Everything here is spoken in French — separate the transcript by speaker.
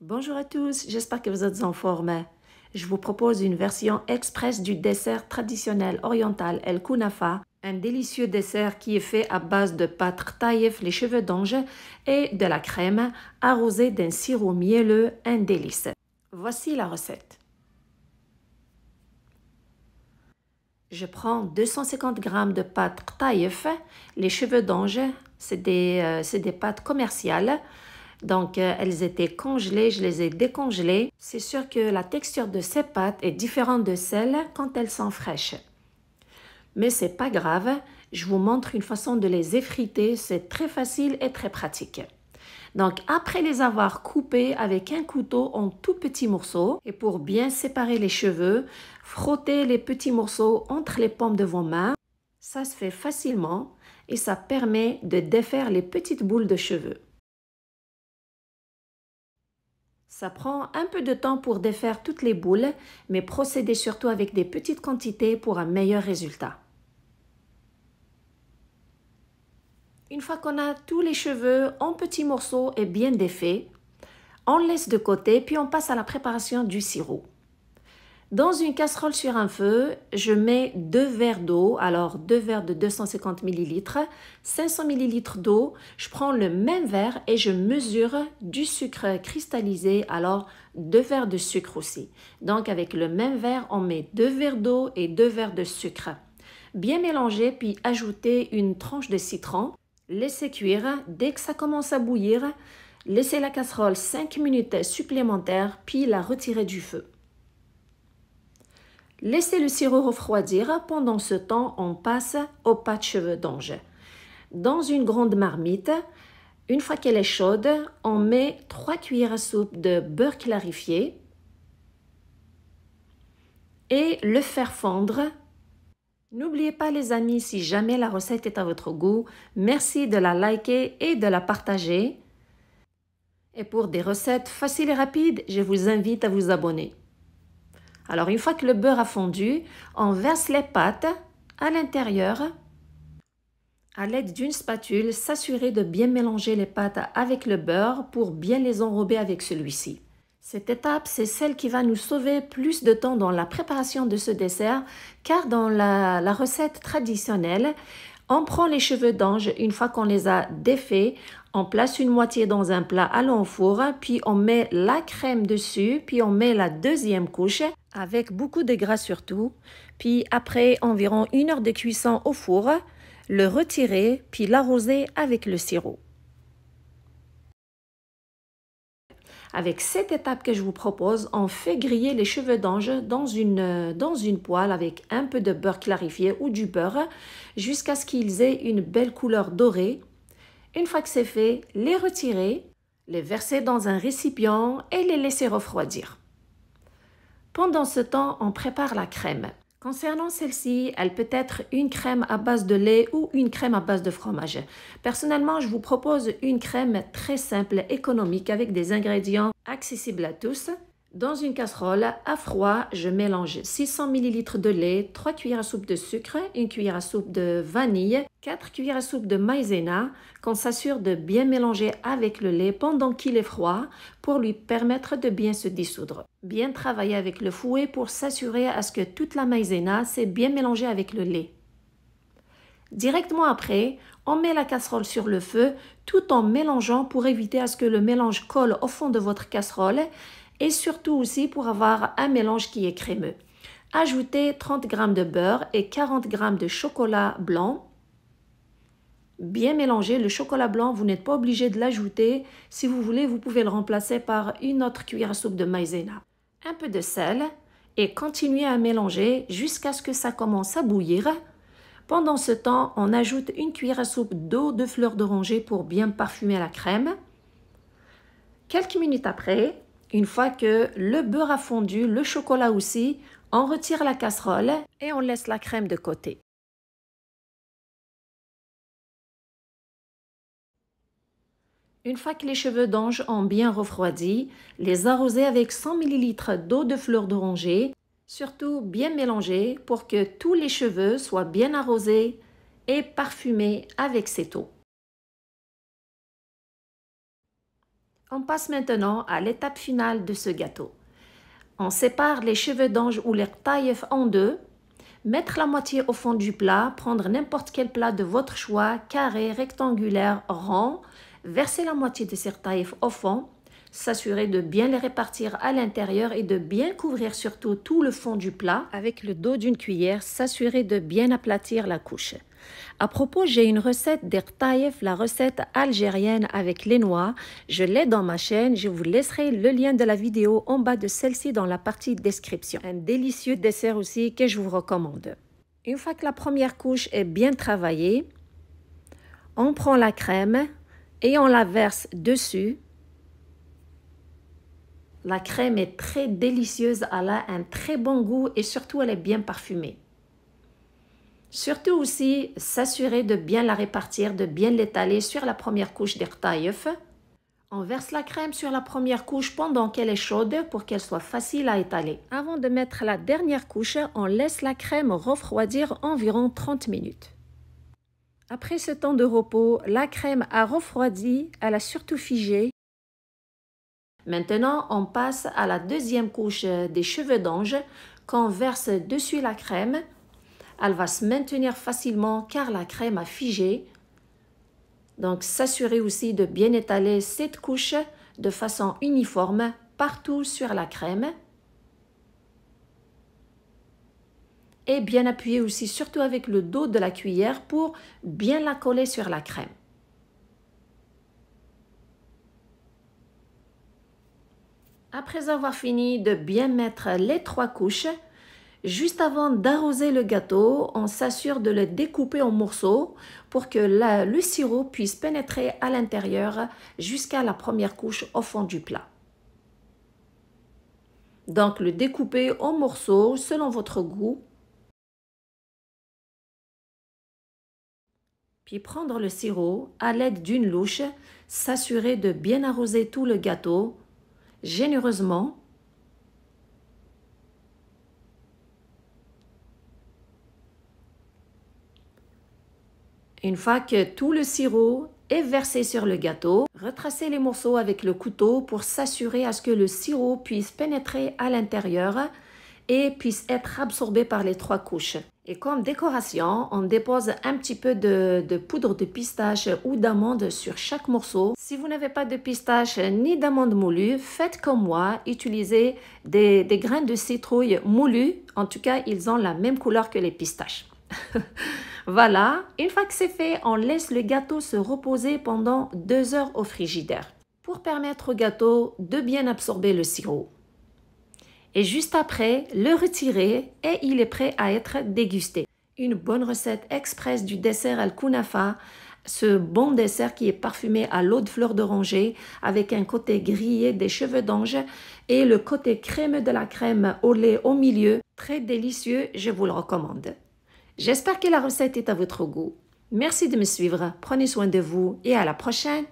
Speaker 1: Bonjour à tous, j'espère que vous êtes en forme. Je vous propose une version express du dessert traditionnel oriental El Kunafa, un délicieux dessert qui est fait à base de pâte taïef, les cheveux d'ange et de la crème arrosée d'un sirop mielleux, un délice. Voici la recette. Je prends 250 g de pâte taïef, les cheveux d'ange, c'est des pâtes commerciales. Donc, elles étaient congelées, je les ai décongelées. C'est sûr que la texture de ces pâtes est différente de celle quand elles sont fraîches. Mais c'est pas grave, je vous montre une façon de les effriter, c'est très facile et très pratique. Donc, après les avoir coupées avec un couteau en tout petits morceaux, et pour bien séparer les cheveux, frottez les petits morceaux entre les paumes de vos mains. Ça se fait facilement et ça permet de défaire les petites boules de cheveux. Ça prend un peu de temps pour défaire toutes les boules, mais procédez surtout avec des petites quantités pour un meilleur résultat. Une fois qu'on a tous les cheveux en petits morceaux et bien défaits, on laisse de côté puis on passe à la préparation du sirop. Dans une casserole sur un feu, je mets 2 verres d'eau, alors 2 verres de 250 ml, 500 ml d'eau. Je prends le même verre et je mesure du sucre cristallisé, alors 2 verres de sucre aussi. Donc avec le même verre, on met 2 verres d'eau et 2 verres de sucre. Bien mélanger puis ajouter une tranche de citron. Laissez cuire. Dès que ça commence à bouillir, laissez la casserole 5 minutes supplémentaires puis la retirer du feu. Laissez le sirop refroidir. Pendant ce temps, on passe aux pâtes cheveux d'ange. Dans une grande marmite, une fois qu'elle est chaude, on met 3 cuillères à soupe de beurre clarifié et le faire fondre. N'oubliez pas les amis, si jamais la recette est à votre goût, merci de la liker et de la partager. Et pour des recettes faciles et rapides, je vous invite à vous abonner. Alors, une fois que le beurre a fondu, on verse les pâtes à l'intérieur. À l'aide d'une spatule, s'assurer de bien mélanger les pâtes avec le beurre pour bien les enrober avec celui-ci. Cette étape, c'est celle qui va nous sauver plus de temps dans la préparation de ce dessert, car dans la recette traditionnelle, on prend les cheveux d'ange une fois qu'on les a défaits, on place une moitié dans un plat allant au four, puis on met la crème dessus, puis on met la deuxième couche avec beaucoup de gras surtout, puis après environ 1 heure de cuisson au four, le retirer puis l'arroser avec le sirop. Avec cette étape que je vous propose, on fait griller les cheveux d'ange dans une poêle avec un peu de beurre clarifié ou du beurre jusqu'à ce qu'ils aient une belle couleur dorée. Une fois que c'est fait, les retirer, les verser dans un récipient et les laisser refroidir. Pendant ce temps, on prépare la crème. Concernant celle-ci, elle peut être une crème à base de lait ou une crème à base de fromage. Personnellement, je vous propose une crème très simple, économique, avec des ingrédients accessibles à tous. Dans une casserole, à froid, je mélange 600 ml de lait, 3 cuillères à soupe de sucre, 1 cuillère à soupe de vanille, 4 cuillères à soupe de maïzena, qu'on s'assure de bien mélanger avec le lait pendant qu'il est froid pour lui permettre de bien se dissoudre. Bien travailler avec le fouet pour s'assurer à ce que toute la maïzena s'est bien mélangée avec le lait. Directement après, on met la casserole sur le feu tout en mélangeant pour éviter à ce que le mélange colle au fond de votre casserole et surtout aussi pour avoir un mélange qui est crémeux. Ajoutez 30 g de beurre et 40 g de chocolat blanc. Bien mélanger. Le chocolat blanc, vous n'êtes pas obligé de l'ajouter. Si vous voulez, vous pouvez le remplacer par une autre cuillère à soupe de maïzena. Un peu de sel et continuez à mélanger jusqu'à ce que ça commence à bouillir. Pendant ce temps, on ajoute 1 cuillère à soupe d'eau de fleur d'oranger pour bien parfumer la crème. Quelques minutes après, une fois que le beurre a fondu, le chocolat aussi, on retire la casserole et on laisse la crème de côté. Une fois que les cheveux d'ange ont bien refroidi, les arroser avec 100 ml d'eau de fleur d'oranger, surtout bien mélanger pour que tous les cheveux soient bien arrosés et parfumés avec cette eau. On passe maintenant à l'étape finale de ce gâteau. On sépare les cheveux d'ange ou les taïef en deux. Mettre la moitié au fond du plat, prendre n'importe quel plat de votre choix, carré, rectangulaire, rond, verser la moitié de ces taïef au fond, s'assurer de bien les répartir à l'intérieur et de bien couvrir surtout tout le fond du plat. Avec le dos d'une cuillère, s'assurer de bien aplatir la couche. À propos, j'ai une recette d'ertaïef, la recette algérienne avec les noix. Je l'ai dans ma chaîne. Je vous laisserai le lien de la vidéo en bas de celle-ci dans la partie description. Un délicieux dessert aussi que je vous recommande. Une fois que la première couche est bien travaillée, on prend la crème et on la verse dessus. La crème est très délicieuse, elle a un très bon goût et surtout elle est bien parfumée. Surtout aussi, s'assurer de bien la répartir, de bien l'étaler sur la première couche d'ertaïef. On verse la crème sur la première couche pendant qu'elle est chaude pour qu'elle soit facile à étaler. Avant de mettre la dernière couche, on laisse la crème refroidir environ 30 minutes. Après ce temps de repos, la crème a refroidi, elle a surtout figé. Maintenant, on passe à la deuxième couche des cheveux d'ange qu'on verse dessus la crème. Elle va se maintenir facilement car la crème a figé. Donc, s'assurer aussi de bien étaler cette couche de façon uniforme partout sur la crème. Et bien appuyer aussi, surtout avec le dos de la cuillère pour bien la coller sur la crème. Après avoir fini de bien mettre les 3 couches, juste avant d'arroser le gâteau, on s'assure de le découper en morceaux pour que le sirop puisse pénétrer à l'intérieur jusqu'à la première couche au fond du plat. Donc le découper en morceaux selon votre goût. Puis prendre le sirop à l'aide d'une louche, s'assurer de bien arroser tout le gâteau généreusement. Une fois que tout le sirop est versé sur le gâteau, retracez les morceaux avec le couteau pour s'assurer à ce que le sirop puisse pénétrer à l'intérieur et puisse être absorbé par les 3 couches. Et comme décoration, on dépose un petit peu de poudre de pistache ou d'amande sur chaque morceau. Si vous n'avez pas de pistache ni d'amande moulue, faites comme moi, utilisez des grains de citrouille moulus. En tout cas, ils ont la même couleur que les pistaches. Voilà, une fois que c'est fait, on laisse le gâteau se reposer pendant 2 heures au frigidaire pour permettre au gâteau de bien absorber le sirop. Et juste après, le retirer et il est prêt à être dégusté. Une bonne recette express du dessert al-kunafa, ce bon dessert qui est parfumé à l'eau de fleur d'oranger avec un côté grillé des cheveux d'ange et le côté crémeux de la crème au lait au milieu. Très délicieux, je vous le recommande. J'espère que la recette est à votre goût. Merci de me suivre, prenez soin de vous et à la prochaine.